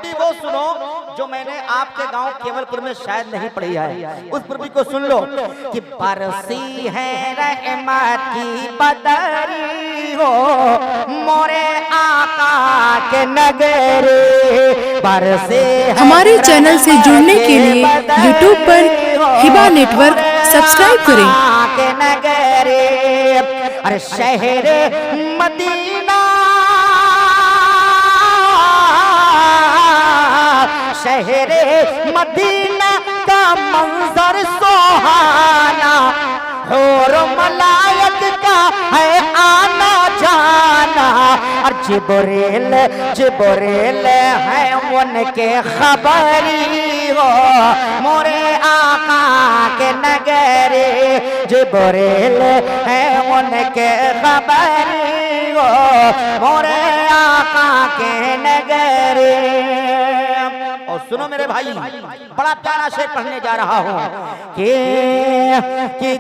पूर्वी वो सुनो जो मैंने आपके गांव केवलपुर में शायद नहीं पढ़ी है, उस पूर्वी को सुन लो कि बरसी है रहमत की बदरी हो मोरे आका के नगरे बरसे। हमारे चैनल से जुड़ने के लिए YouTube पर हिबा नेटवर्क सब्सक्राइब करें। के नगरे अरे शहर मदीना शहर मदीना का मंजर सुहाना और मलायक का है आना जाना और जिब्रील जिब्रील है उनके खबरी हो मोरे आका के नगरे जिब्रील है उनके खबरी हो मोरे आका के नगरे। और सुनो मेरे भाई, बड़ा प्यारा शेर पढ़ने जा रहा हूँ कि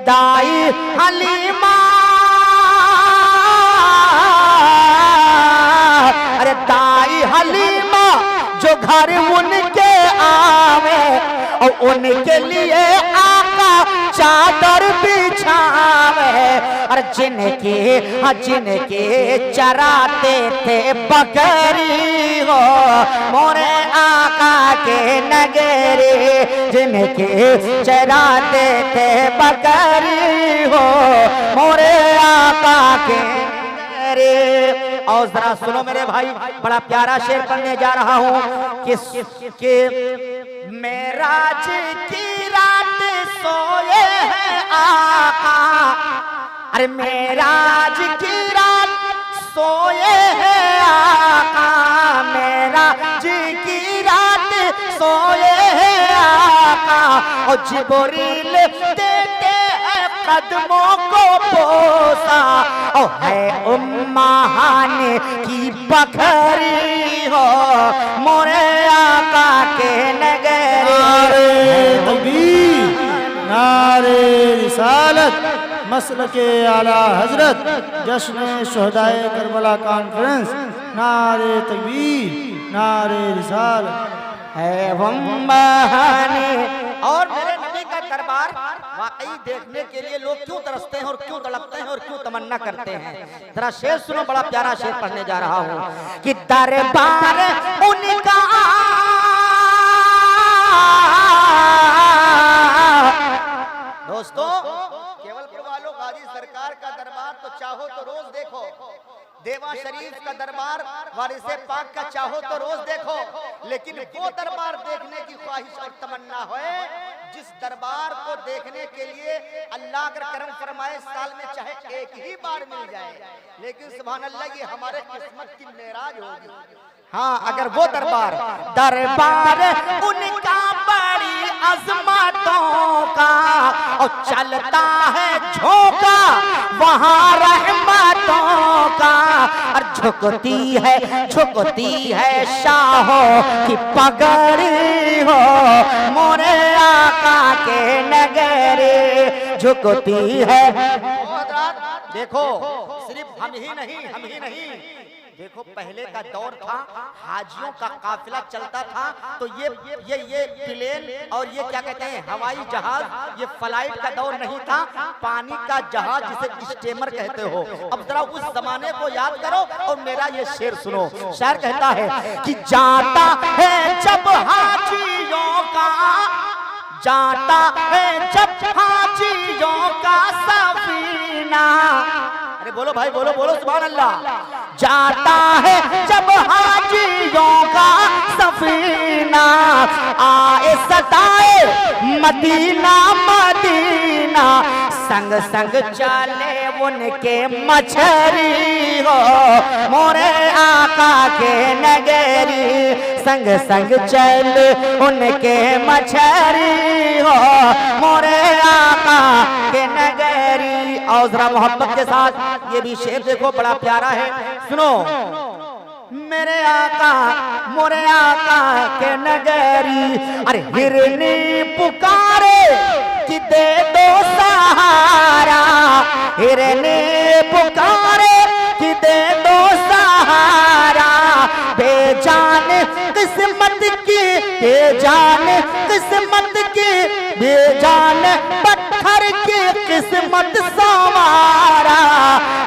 दाई हलीमा अरे दाई हलीमा जो घर उनके आवे और उनके लिए आका चादर बिछावे और जिनके चराते थे बकरी हो मोरे आका के नगरे जिनके चराते थे बकरी हो मोरे आका के नगरे। और जरा सुनो मेरे भाई, बड़ा प्यारा शेर पढ़ने जा रहा हूँ कि मेराज की रात सोए हैं आका अरे मेराज की रात सोए हैं आका मेराज की रात सोए हैं आका और जिब्रील देते हैं कदमों को बोसा और है उम्माहाने की बखरी हो मोरे आका के नगरे। नारे रिसालत मसलके आला हजरत जश्न शहदाए करबला कॉन्फ्रेंस नारे तकबीर नारे रिसालत है बहाने। और मेरे नबी का दरबार वाकई देखने के लिए लोग क्यों तरसते हैं और क्यों तड़पते हैं और क्यों तमन्ना करते हैं। जरा शेर सुनो, बड़ा प्यारा शेर पढ़ने जा रहा हूँ कि दरबार उनका दोस्तों केवलपुर वालों गाजी सरकार का दरबार तो चाहो तो रोज देखो, देवा शरीफ का दरबार वारिसे पाक का चाहो तो रोज देखो, लेकिन वो दरबार देखने की ख्वाहिश और तमन्ना है जिस दरबार को देखने के लिए अल्लाह अगर करम फरमाए साल में चाहे एक ही बार मिल जाए, लेकिन सुभान अल्लाह ये हमारे किस्मत की मेराज होगी। हाँ, अगर वो दरबार उनका बड़ी अजमतों का और चलता है झोंका वहाँ रहमतों का और झुकती है शाहों की पगड़ी हो मोरे आका के नगरे झुकती है। देखो सिर्फ हम ही नहीं देखो पहले का दौर था, हाजियों का काफिला चलता था तो ये प्लेन और ये क्या कहते हैं हवाई जहाज, ये फ्लाइट का दौर नहीं था, पानी का जहाज जिसे स्टीमर कहते हो। अब जरा उस जमाने को याद करो और मेरा ये शेर सुनो। शेर कहता है कि जाता है जब हाजियों का जाता है जब हाजियों का सफीना। अरे बोलो भाई, बोलो बोलो सुभान अल्लाह। जाता है जब हाजियों का सफीना आए सताए मदीना मदीना संग संग चले उनके मछरी हो मोरे आका के नगरी संग संग चले उनके मछरी हो मोरे आका के नगरी। और जरा मोहब्बत के साथ ये भी शेर देखो, बड़ा प्यारा है, सुनो। मेरे आका मोरे आका के नगरी अरे हिरनी पुकारे कि दे दो सहारा, हिरनी पुकारे कि दे दो सहारा, बेजान किस्मत की, बेजान किस्मत की, बेजान पत्थर की किस्मत संवारा।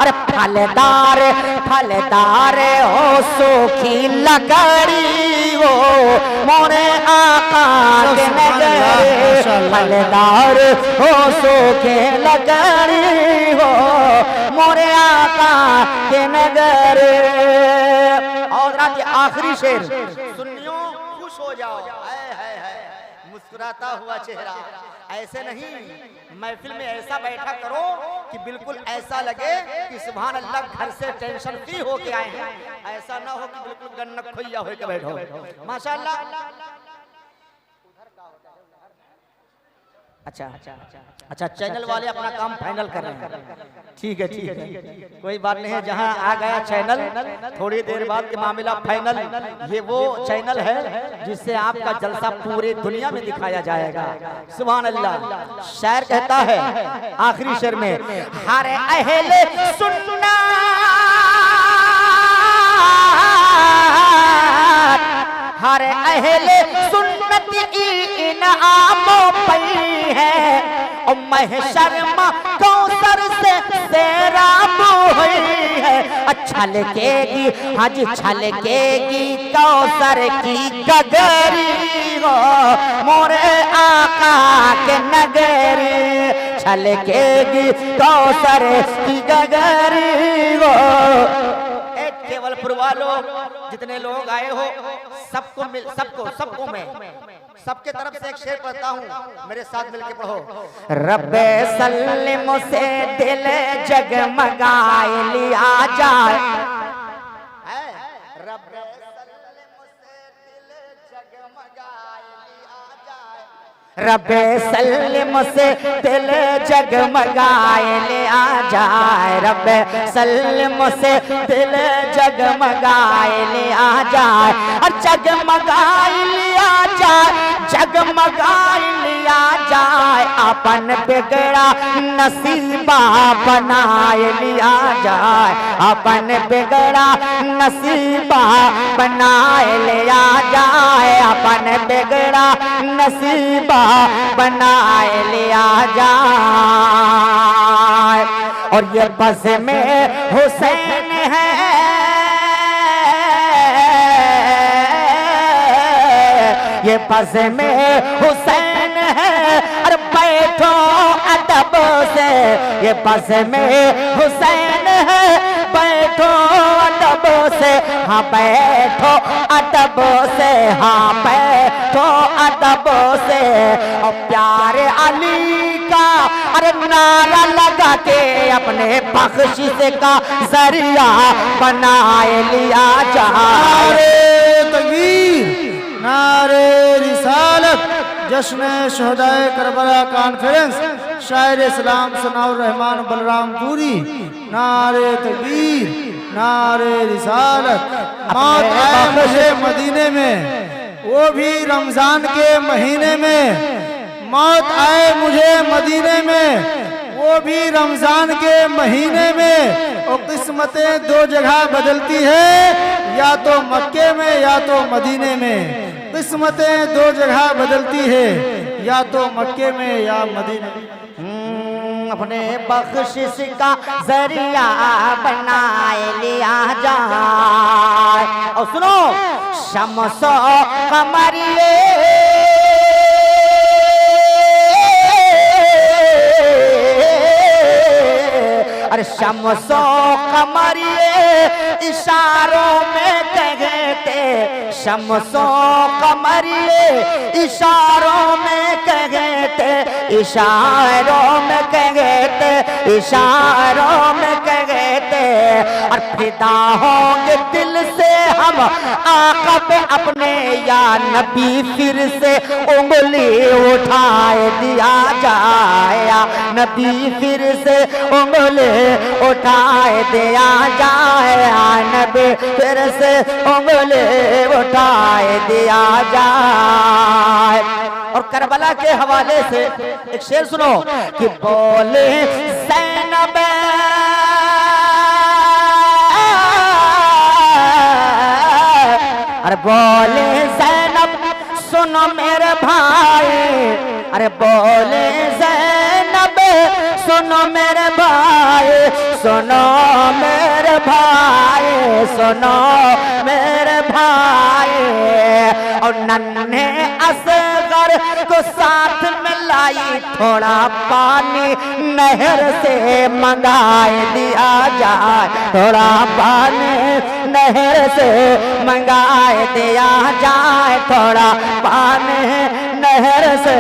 अरे फलदार फलदार हो सूखी लकड़ी हो मोरे आका के नगरी, फलदार हो सूखी लकड़ी हो मोरे आका के नगरी। और रात आखिरी शेर सुन्नियों खुश हो जाओ, है मुस्कुराता हुआ चेहरा। ऐसे नहीं, महफिल में ऐसा बैठा करो कि बिल्कुल ऐसा लगे कि सुभान अल्लाह घर से टेंशन फ्री होके आए हैं। ऐसा ना हो कि बिल्कुल गन्नक खोइया होके बैठो। माशाअल्लाह। अच्छा चैनल वाले अपना काम फाइनल कर रहे हैं। ठीक है ठीक है, कोई बात नहीं है। जहां आ गया चैनल, थोड़ी देर बाद के मामला फाइनल। ये वो चैनल है जिससे आपका जलसा पूरे दुनिया में दिखाया जाएगा। सुभान अल्लाह। शायर कहता है आखिरी शेर में, हर अहले सुन्नत हर अहले सुन्नत इनामों पर है और महशरमा कौसर से सैराब हुई है। अच्छा लगेगी हज छलकेगी कौसर की गगरी हो मोरे आका के नगरी, छलकेगी कौसर की गगरी हो। केवलपुर वालों जितने लोग आए हो सबको मैं सबके तरफ से एक शेर पढ़ता हूँ, मेरे साथ मिलके पढ़ो। रब्बे सल्लिम से दिल जगमगाए लिया जाए, रब्बे सल्लिम से दिल जगमगाए लिया जाए, रब्बे सल्लिम से दिल जगमगाए लिया जाए, रब्बे सल्लिम से दिल जगमगाए लिया जाए और जगमगाए लिया जाए, जगमगाए लिया जाए अपन बिगड़ा नसीबा बनाए लिया जाए, अपन बिगड़ा नसीबा बनाए लिया जाए, अपन बिगड़ा नसीबा बनाए लिया जाए। और ये बस में हुसैन है, ये बस में हुसैन है। अरे बैठो अदब से, ये बस में हुसैन है, बैठो अदब से, हाँ बैठो अदब से, हाँ बैठो अदब से। और प्यारे अली का अरे नारा लगा के अपने बख्शिश का जरिया बनाए लिया जाए। नारे रिसालत, जश्न शोहदाए करबला कॉन्फ्रेंस, शायर इस्लाम सनाउर रहमान बलराम दूरी। नारे तकबीर, नारे रिसालत। मौत आए मुझे मदीने में, वो भी रमजान के महीने में। मौत आए मुझे मदीने में, वो भी रमजान के महीने में। और किस्मतें दो जगह बदलती है, या तो मक्के में या तो मदीने में। किस्मतें दो जगह बदलती है, या तो मक्के में या मदीने में। अपने बख्शिश का जरिया बनाए लिया जाए। और सुनो, शम्सो कमरिए अरे शम्सो कमरिए इशारों में कहते, शम्सो कमरिए इशारों में कहते, इशारों में कहते, इशारों में कहते। और फिदा होंगे दिल से हम आका पे अपने, या नबी फिर से उंगली उठाए दिया जाए, या नबी फिर से उंगली उठाए दिया जाए, या नबी फिर से उंगली उठाए दिया जाए। और करबला के हवाले से एक शेर सुनो कि बोले ज़ैनब अरे बोले ज़ैनब सुनो मेरे भाई, अरे बोले ज़ैनब सुनो मेरे भाई, सुनो मेरे भाई, सुनो मेरे भाई। और नन्हे असगर को साथ में लाई, थोड़ा पानी नहर से मंगाए दिया जाए, थोड़ा पानी नहर से मंगाए दिया जाए, थोड़ा पानी नहर से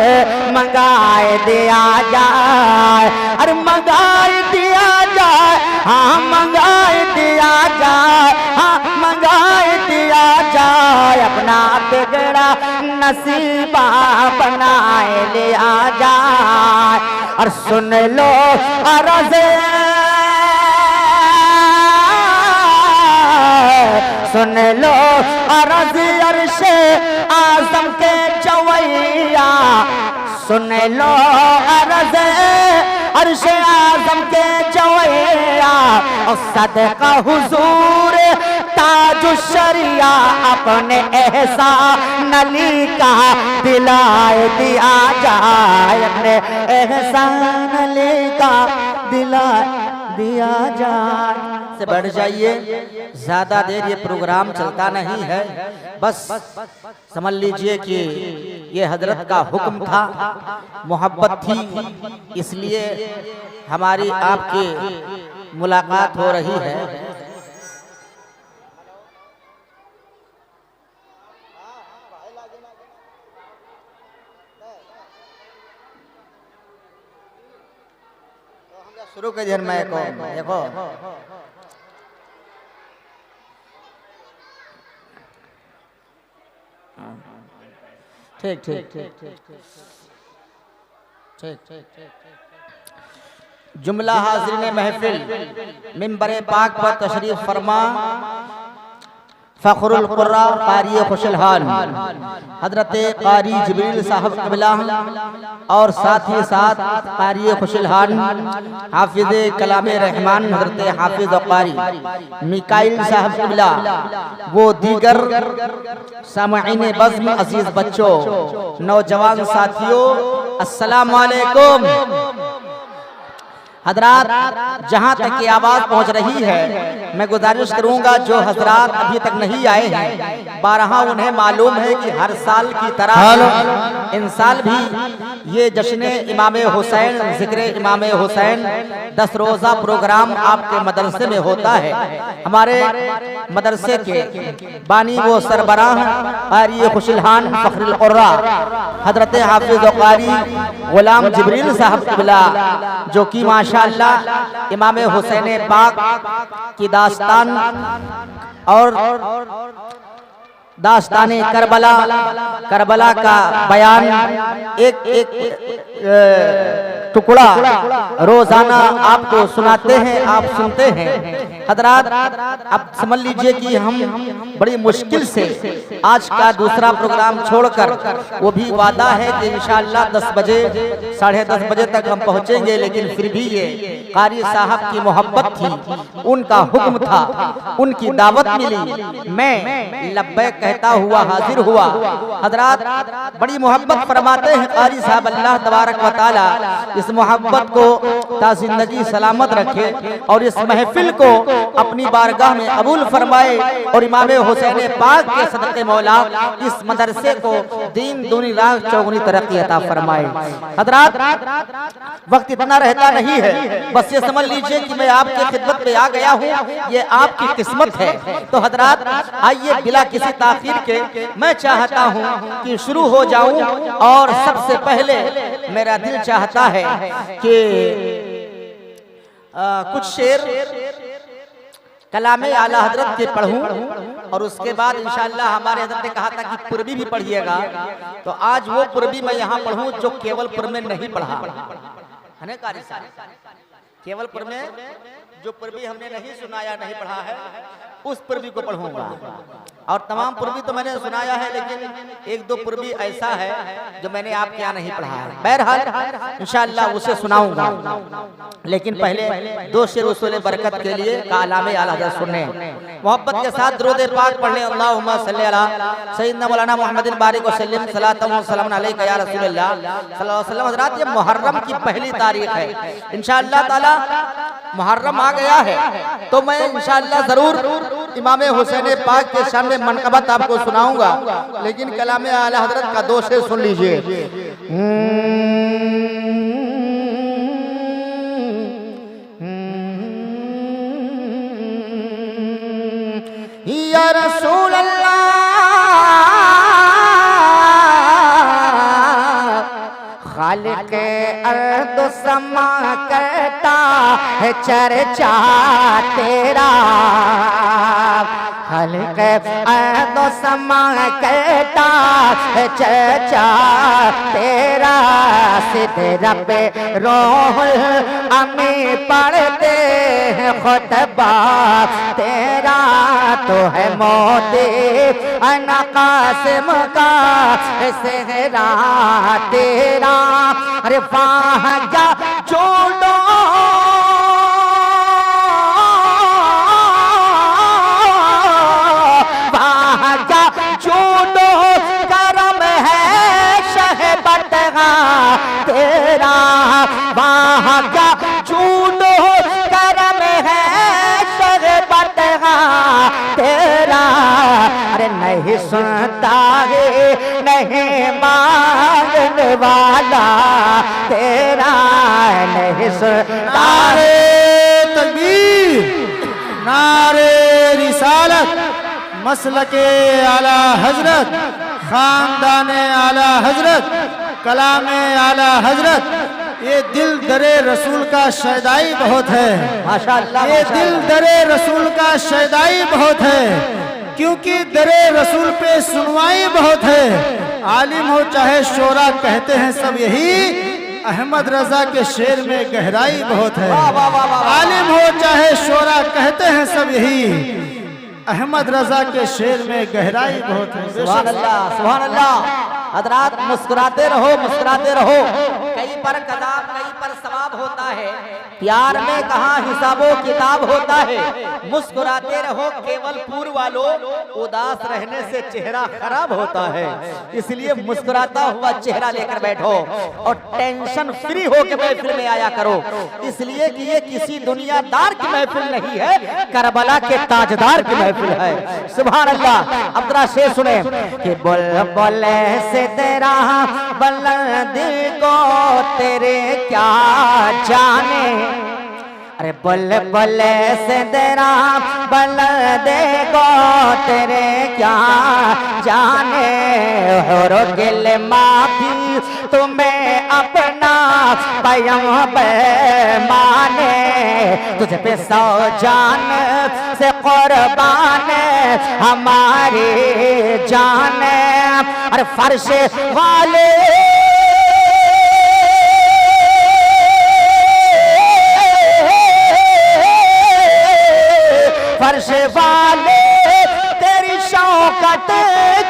मंगाए दिया जाए। अरे मंगाए दिया जाए, हाँ मंगाए दिया जाए, हाँ मंगाए दिया जाए। अपना बिगड़ा नसीबा बनाए लिया जाए। और सुन लो अर्ज़, सुन लो अर्ज़ अर्शे आज़म के जवैया, सुन लो अर्ज़ अर्शे आज़म के जवैया। और सदका हुजूर ताजु शरिया, अपने एहसान अली का दिलाए दिया जाए, अपने एहसान अली का दिला दिया जाए। से बढ़ जाइए, ज्यादा देर ये प्रोग्राम चलता नहीं है, बस समझ लीजिए कि ये हजरत का हुक्म था, मोहब्बत थी, इसलिए हमारी आपकी मुलाकात हो रही है। शुरू के जन मैं को देखो ठीक ठीक ठीक ठीक ठीक जुमला हाज़िरीन महफिल मिंबर पाक पर तशरीफ फरमा फ़ख्रुल क़ुर्रा क़ारी खुशलहाल हज़रत क़ारी जिब्रील साहब क़िबला और साथ ही साथ क़ारी खुशलहाल हाफिज़ कलाम रहमान हज़रत हाफिज़ क़ारी मिकाइल साहब क़िबला, वो दीगर सामईन बज़्म अज़ीज़ बच्चों, नौजवान साथियों, अस्सलामु अलैकुम। हजरात, जहाँ तक की आवाज़ पहुँच रही है, मैं गुजारिश करूँगा जो हजरात अभी तक नहीं आए हैं, बारहा उन्हें मालूम है कि हर साल की तरह इन साल भी ये जश्न इमाम हुसैन, ज़िक्र इमाम हुसैन 10 रोज़ा प्रोग्राम आपके मदरसे में होता है। हमारे मदरसे के बानी वो सरबराह क़ारी खुशलहान फ़ख्रुल क़ुर्रा हज़रत हाफिज़ क़ारी ग़ुलाम जिब्रील साहब क़िबला, जो कि माशाअल्लाह इमाम हुसैन पाक की दास्तान और दास्ताने करबला का बयान एक टुकड़ा रोजाना आपको सुनाते हैं, आप सुनते हैं। हजरात, अब समझ लीजिए कि हम बड़ी मुश्किल से आज का दूसरा प्रोग्राम छोड़कर, वो भी वादा है कि इंशाअल्लाह 10 बजे 10:30 बजे तक हम पहुंचेंगे, लेकिन फिर भी ये क़ारी साहब की मोहब्बत थी, उनका हुक्म था, उनकी दावत मिली, मैं लब्बैक कहता हुआ हाजिर हुआ। हजरात, बड़ी मोहब्बत फरमाते हैं क़ारी साहब, अल्लाह तबारक व तआला इस मोहब्बत को ता जिंदगी सलामत रखे और इस महफिल को अपनी बारगाह में कबूल फरमाए और इमाम हुसैन पाक के सदक़े मौला इस मदरसे को दीन दूनी राह चौगुनी तरक्की अता फरमाए। हजरात, वक्त इतना रहता नहीं है, बस ये समझ लीजिए कि मैं आपके खिदमत में आ गया हूँ, ये आपकी किस्मत है। तो हजरात, आइए बिला किसी ताख़ीर के मैं चाहता हूँ कि शुरू हो जाऊँ, और सबसे पहले मेरा दिल चाहता है कि कुछ शेर कलामे आला हजरत के पढ़ूं, और उसके बाद इंशाअल्लाह हमारे हजरत ने कहा था कि पूर्वी भी पढ़िएगा, तो आज वो पूर्वी मैं यहाँ पढ़ूं जो केवलपुर में नहीं पढ़ा है ना क़ारी साहब, केवलपुर में जो पूर्वी हमने नहीं सुनाया, नहीं पढ़ा है, उस पूर्वी को पढ़ूंगा। और तमाम पूर्वी तो मैंने सुनाया है, लेकिन एक दो पूर्वी ऐसा है जो मैंने आपके यहाँ नहीं पढ़ा है। बहरहाल इंशाअल्लाह उसे सुनाऊंगा, लेकिन पहले दो शेर उसूल बरकत के लिए कालामे आला हज़रत सुनने, मोहब्बत के साथ दुरूद पाक पढ़ने। अल्लाहुम्मा सल्ली अला सय्यिदना मौलाना मुहम्मदिन बारिक व सल्लिम सलातन व सलामन अलैका या रसूलल्लाह सल्लल्लाहु अलैहि वसल्लम। हज़रात, ये मुहर्रम की पहली तारीख है। इंशाअल्लाह ताला मुहर्रम आ गया है तो मैं इंशाअल्लाह जरूर इमाम हुसैन पाक के सामने मनकबत आपको सुनाऊंगा, लेकिन कलामे आला हज़रत का दो शेर सुन लीजिए। या रसूल अल्लाह खालिक अर्द समा करता है चर्चा तेरा, खालिक अर्द समा करता है चर्चा तेरा। सिदरा पे रोहुल अमी पढ़ते हैं खुतबा तेरा, तो है मोती अना कासिम का सेहरा तेरा। अरे वहाँ जा जोड़ो वहाँ जा जोड़ो, करम है शहबत तेरा। वहाँ जा जोड़ो, करम है शहबत तेरा। अरे नहीं सुनता है नहीं मांगने वाला तेरा, नहीं सुनता। नारे तकबीर, नारे रिसालत, मसलके आला हजरत, खानदाने आला हजरत, कलामे आला हजरत। ये दिल दरे रसूल का शैदाई बहुत है, माशाअल्लाह। ये दिल दरे रसूल का शैदाई बहुत है, क्योंकि दरे रसूल पे सुनवाई बहुत है। आलिम हो चाहे शोरा कहते हैं सब यही, अहमद रजा के शेर में गहराई बहुत है। आलिम हो चाहे शोरा कहते हैं सब यही, अहमद रजा के शेर में गहराई बहुत है। सुभान अल्लाह, सुभान अल्लाह। हज़रात मुस्कुराते रहो, मुस्कुराते रहो। कई पर कदाब, कई पर सवाब होता है। प्यार में कहाँ हिसाबो किताब होता है। मुस्कुराते रहो केवल पूर्व वालों, उदास रहने से चेहरा खराब होता है। इसलिए मुस्कुराता हुआ चेहरा लेकर बैठो और टेंशन फ्री होकर महफिल में आया करो, इसलिए कि ये किसी दुनियादार की महफिल नहीं है, करबला के ताजदार की महफिल है। सुभान अल्लाह। अब जरा शेर सुने कि बोल बोले से तेरा बुलंदी को तेरे क्या जाने। अरे बोले बोले से तेरा बुलंदी को तेरे क्या जाने। हो गिल माफी तुम्हें अपना पैगंबर माने, तुझ पे सौ जान से कुर्बान हमारी जान। अरे फर्श वाले फर्श वाले तेरी शौकत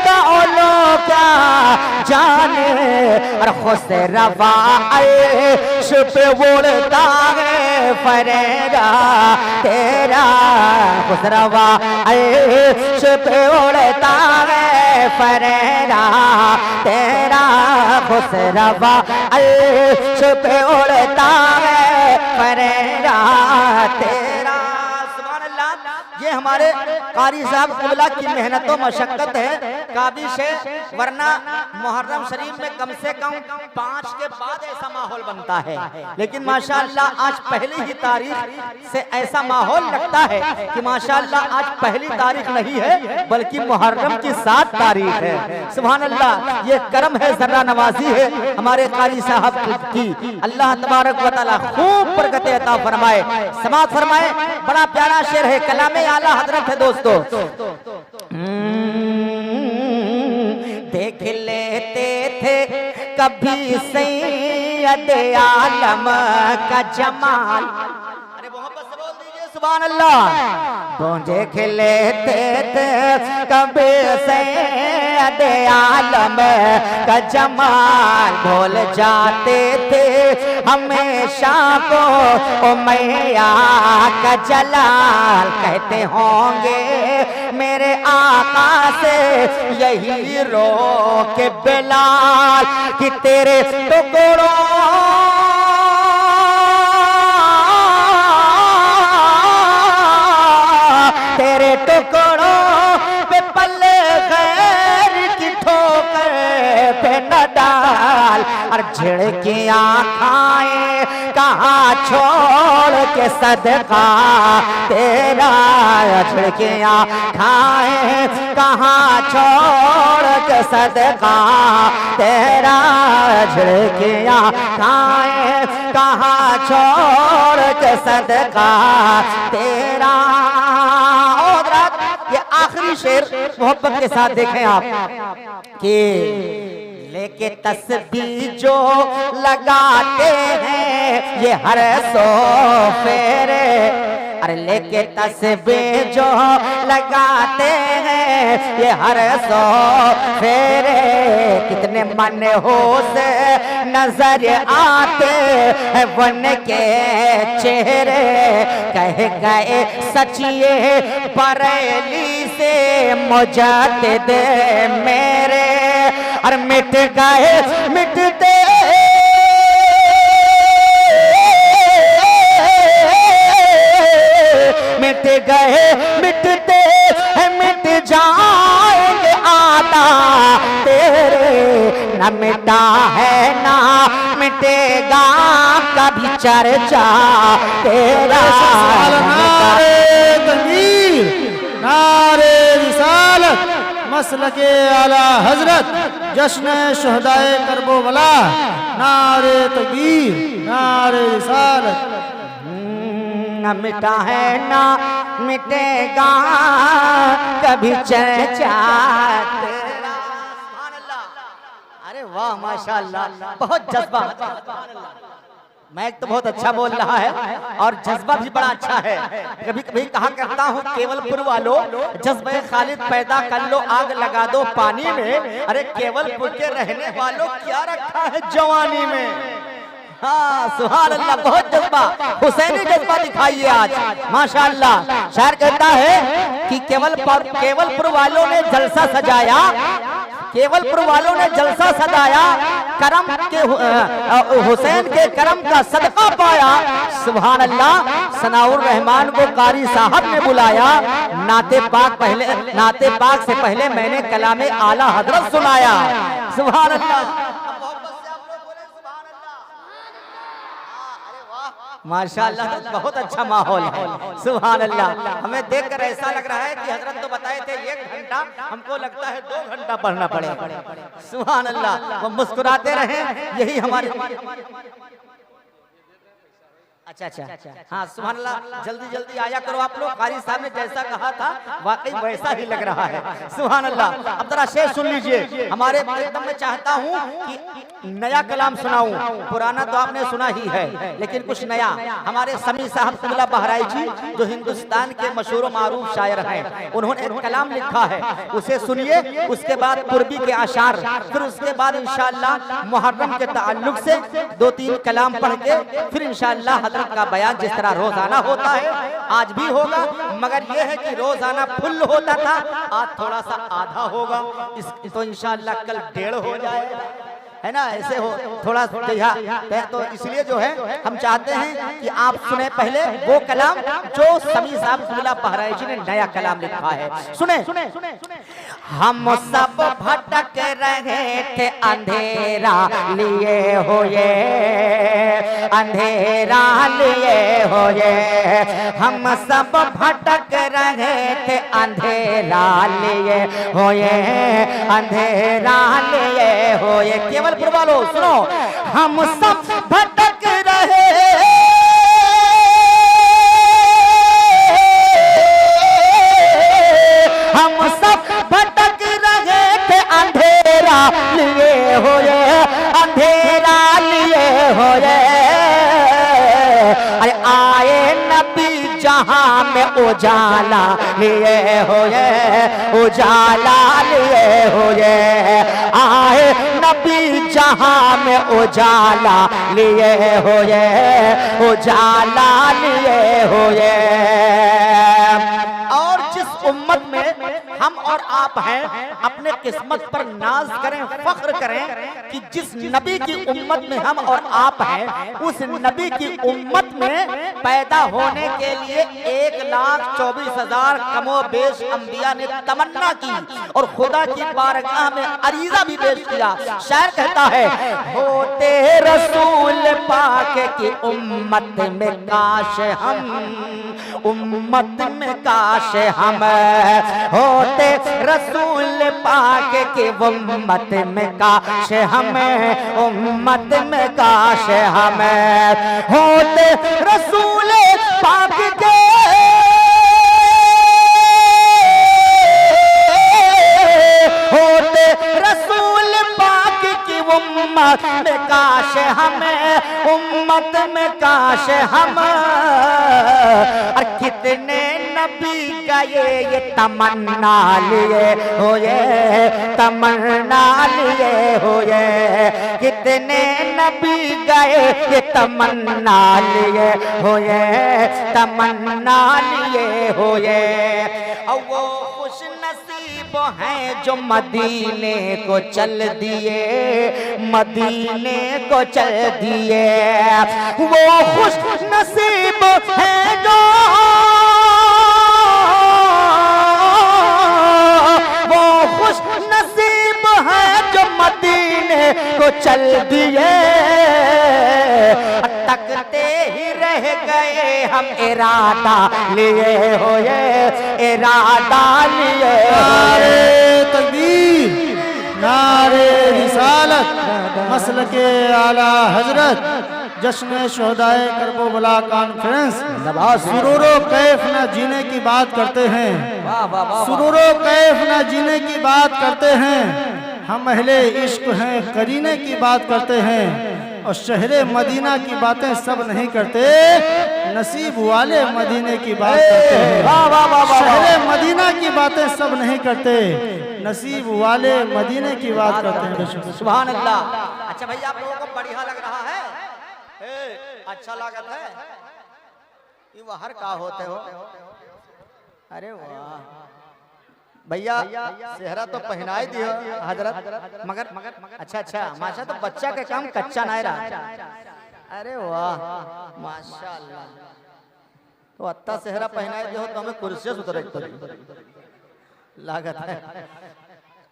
का ओलो क्या जाने। और खुसरवा अर्श पे उड़ता है फरेरा तेरा, खुसरवा अर्श पे उड़ता है फरेरा तेरा, खुसरवा अर्श पे उड़ता है फरेरा तेरा। ये हमारे कारी साहब कुबला की मेहनत और मशक्कत है, काबिश है, वरना मुहर्रम शरीफ में कम से कम 5 के बाद ऐसा माहौल बनता है। लेकिन माशाअल्लाह आज पहली ही तारीख से ऐसा माहौल लगता है कि माशाअल्लाह आज पहली तारीख नहीं है बल्कि मुहर्रम की 7 तारीख है। सुभान अल्लाह, ये करम है, जर्रा नवाजी है हमारे कारी साहब की। अल्लाह तबारक व तआला खूब बरकत अता फरमाए, समाअत फरमाए। बड़ा प्यारा शेर है, कलामे आला हजरत है दोस्तों। देख लेते थे कभी सैयद आलम का जमाल। अरे मोहब्बत से बोल दीजिए। सुभान अल्लाह। बूंदे खिले थे कभी से दे आलम का जमाल भूल जाते थे हमेशा को ओ मैया का जलाल। कहते होंगे मेरे आका से यही रो के बिलाल कि तेरे टुकड़ों तेरे टुकड़ों पे पल्ले खैर की ठोकर पे न डाल। और झिड़कियां खाए कहाँ छोड़ के सदका तेरा। झिड़कियां खाए कहाँ छोड़ के सदका तेरा। झिड़कियां खाए कहाँ छोड़ के सदका तेरा। ये आखिरी शेर मोहब्बत के साथ देखें आप कि लेके तस्बीह जो लगाते हैं ये हर सौ फेरे। अरे लेके तस्बीह जो लगाते हैं ये हर सौ फेरे। कितने मन हो से नजर आते हैं वन के चेहरे। कह गए सचिए बरेली से मुजद्दिद मेरे। और मिट गए मिटते मिट गए मिटते मिट जाएंगे आदा तेरे। न मिटा है ना मिटेगा कभी चर्चा तेरा। नारे रिसालत मसलके आला हजरत जश्न शुहदाए करबला। नारे तकबीर नारे रिसालत। न मिटा है ना मिटेगा कभी चर्चा तेरा। अरे वाह माशाअल्लाह बहुत जज्बा। मैं तो बहुत अच्छा बोल रहा है और जज्बा भी बड़ा अच्छा है। कभी कभी कहा करता हूँ केवलपुर वालों जज्बे खालिद पैदा कर लो आग लगा दो पानी में। अरे केवलपुर के रहने वालों क्या रखा है जवानी में। हाँ सुभान अल्लाह बहुत जज्बा हुसैनी जज्बा दिखाइए आज माशाअल्लाह। शायर कहता है कि केवलपुर वालों ने जलसा सजाया। केवलपुर वालों ने जलसा सजाया करम के हुसैन के करम का सदका पाया। सुभान अल्लाह। सनाउर रहमान को कारी साहब ने बुलाया। नाते पाक से पहले मैंने कलामे आला हजरत सुनाया। सुभान अल्लाह माशाअल्लाह बहुत अच्छा माहौल है। सुभान अल्लाह। हमें देखकर ऐसा लग रहा है कि हजरत तो बताए थे 1 घंटा हमको लगता है 2 घंटा पढ़ना पड़ेगा। सुभान अल्लाह। वो मुस्कुराते रहे यही हमारे। अच्छा हाँ सुभान अल्लाह। जल्दी जल्दी आया करो आप लोग। कारी साहब ने जैसा कहा था वाकई वैसा ही लग रहा है। सुभान अल्लाह। अब जरा शेर सुन लीजिए हमारे। एकदम मैं चाहता हूँ कि नया कलाम सुनाऊं। पुराना तो आपने सुना ही है लेकिन कुछ नया। हमारे समी साहब कुबला बहराइची जो हिंदुस्तान के मशहूर मारूफ शायर हैं उन्होंने एक कलाम लिखा है उसे सुनिए। उसके बाद पूर्वी के आशार फिर उसके बाद इंशाअल्लाह मुहर्रम के ताल्लुक से 2-3 कलाम पढ़ के फिर इंशाअल्लाह का बयान जिस तरह रोजाना होता है आज भी होगा। मगर यह है कि रोजाना फुल होता था आज थोड़ा सा आधा होगा। तो इंशाअल्लाह कल 1.5 हो जाएगा है ना। ऐसे हो थोड़ा तो इसलिए जो है हम चाहते हैं कि आप सुने पहले वो कलाम जो समी साहब कुबला बहराइची ने नया कलाम लिखा है। सुने हम सब भटक रहे थे अंधेरा लिए हुए अंधेरा लिए हुए। हम सब भटक रहे थे अंधेरा लिए हुए अंधेरा लिए हुए। केवलपुर वालों सुनो हम सब भटक रहे हम सब भटक रहे थे अंधेरा लिए हुए अंधेरा लिए हुए। अरे आए नबी जहां में उजाला लिए हुए, उजाला लिए हुए आए नबी जहां में उजाला लिए हुए, उजाला लिए हुए। और जिस उम्मत में हम और आप हैं, अपने किस्मत पर नाज करें, फख्र करें कि जिस नबी की उम्मत में हम और आप हैं, उस नबी की उम्मत में पैदा होने के लिए 1,24,000 कमो बेश अंबिया ने तमन्ना की और खुदा की बारगाह में अरीजा भी पेश किया। शायर कहता है, होते रसूल पाक की उम्मत में काश हम, उम्मत में काश हम होते रसूल पाक की उम्मत में काश हमें, उम्मत में काश हमें होते रसूल पाक के, होते रसूल पाक की उम्मत में काश हमें, उम्मत में काश हम। और कितने नबी गए ये तमन्ना लिए हुए, तमन्ना लिए हुए, कितने नबी गए ये तमन्ना लिए हुए, तमन्ना लिए हुए। और वो खुश नसीब हैं जो मदीने को चल दिए, मदीने को चल दिए। वो खुश नसीब हैं जो, वो खुश नसीब हैं जो मदीने को चल दिए। तकते ही रह गए हम इरादा लिए हुए, इरादा लिए। नारे तकबीर, नारे रिसालत, मसलके आला हजरत, जश्न शोहदाए करबला कॉन्फ्रेंस। सुरूरो कैफ न जीने की बात करते हैं, सुरूरो कैफ न जीने की बात करते हैं। हम अहले इश्क हैं, करीने की बात करते हैं। और शहरे मदीना की बातें सब नहीं करते, नसीब वाले मदीने की बात करते हैं। शहरे मदीना की बातें सब नहीं करते, नसीब वाले मदीने की बात करते हैं। सुभान अल्लाह। अच्छा भैया, आप लोगों को बढ़िया लग रहा है? अच्छा लागत है? ये बाहर का होते हो? अरे वाह भैया, सेहरा तो पहनाई दियो हजरत, मगर अच्छा अच्छा माशा, तो बच्चा के काम कच्चा नहीं रहा। अरे वाह माशाअल्लाह। तो अत्ता सेहरा पहनाई दियो तो हमें कुर्सी से उतरे लागत है।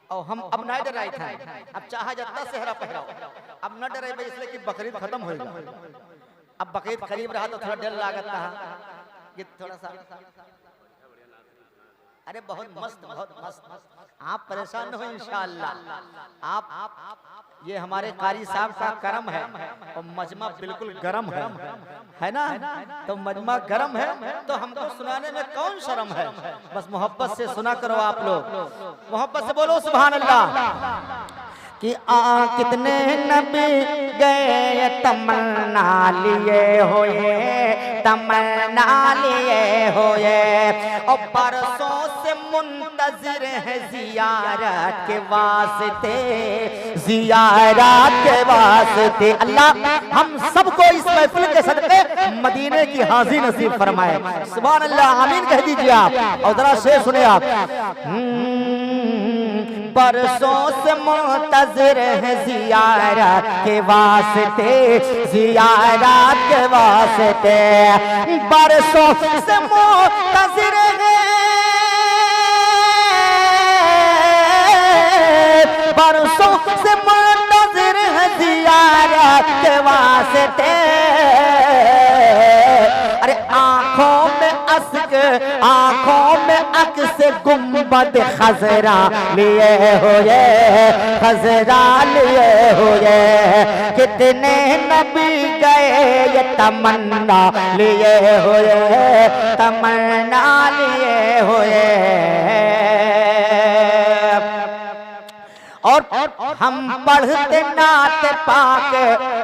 और हम अब नहीं डराई था, अब चाहे जितना सेहरा पहनाओ, अब न डरे इसलिए कि बकरीद खत्म होगा। अब बकरीद करीब रहा तो थोड़ा डर लागत था कि थोड़ा सा। अरे बहुत मस्त, बहुत मस्त। आप परेशान न हो इंशाअल्लाह। आप ये हमारे कारी साहब का करम है और मजमा बिल्कुल गरम है ना? तो मजमा गरम है तो हमको सुनाने में कौन शर्म है। बस मोहब्बत से सुना करो आप लोग, मोहब्बत से बोलो सुभान अल्लाह। कि कितने नबी गए तमन्ना लिए हुए, तमन्ना लिए हुए। और बरसों से मुंतजिर है जियारत के वास्ते, जियारत के वास्ते। अल्लाह हम सबको इस महफिल के सदके मदीने की हाज़ी नसीब फरमाए। सुभान अल्लाह, आमीन कह दीजिए आप। और जरा शेर सुने आप। बरसों से मुंतजिर है जियारत के वास्ते, जियारत के वास्ते। बरसों से मुंतजिर है, बरसों से मुंतजिर है जियारत के वास्ते। अरे आँखों में अश्क, आँखों में अक्स गुम्बद खजरा लिए हुए, खजरा लिए हुए। कितने नबी गए ये तमन्ना लिए हुए, तमन्ना लिए हुए। और हम पढ़ते नात पाक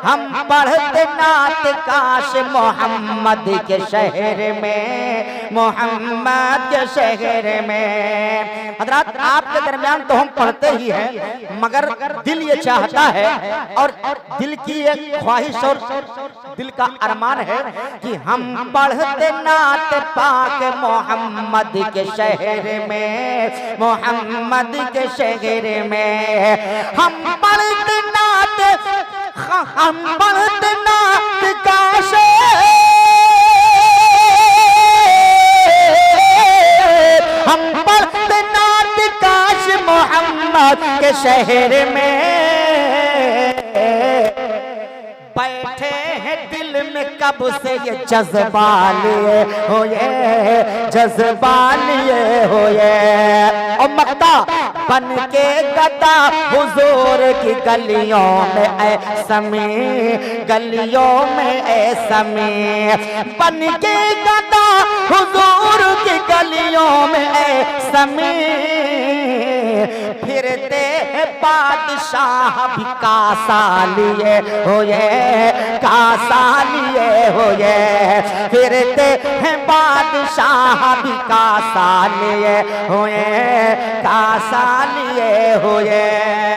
हम पढ़ते नात काश मोहम्मद के शहर में, मोहम्मद के शहर में। हजरात आपके दरमियान तो हम पढ़ते ही हैं, मगर दिल ये चाहता है और दिल की एक ख्वाहिश और दिल का अरमान है कि हम पढ़ते नात पाक मोहम्मद के शहर में, मोहम्मद के शहर में। हम पढ़ते नात, हम पढ़ते नात काश, हम पढ़ते नात काश मोहम्मद के शहर में। बैठे हैं दिल में कब से ये जज्बा लिए हो, ये जज्बा लिए हो ये। और मक्ता बन के गदा हुजूर की गलियों में ऐ समी, गलियों में ऐ समी। बन के गदा हुजूर की गलियों में ऐ समी। फिरते बादशाह भी कासा लिए हो ये, कासा लिए हो ये। फिरते हैं बादशाह भी कासा लिए हो ये, कासा लिए हो ये।